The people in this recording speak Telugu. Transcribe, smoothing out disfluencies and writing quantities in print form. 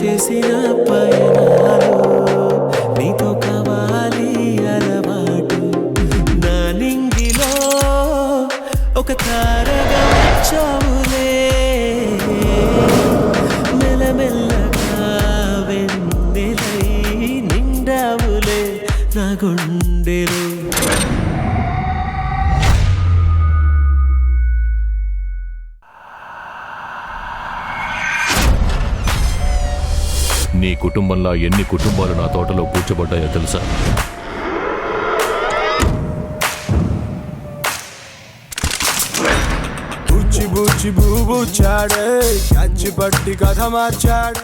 చేసిన పయనాలు నీతో కావాలి అలవాటు నా నింగిలో ఒక తారగా వచ్చావులే మెల్లమెల్లగా వెన్నెలై నిండావులే నా గుండెలో నీ కుటుంబంలో ఎన్ని కుటుంబాలు నా తోటలో కూర్చోబడ్డాయో తెలుసా? బుచ్చి బుచ్చి బూబుచ్చాడే కచ్చి పట్టి కథ మార్చాడే.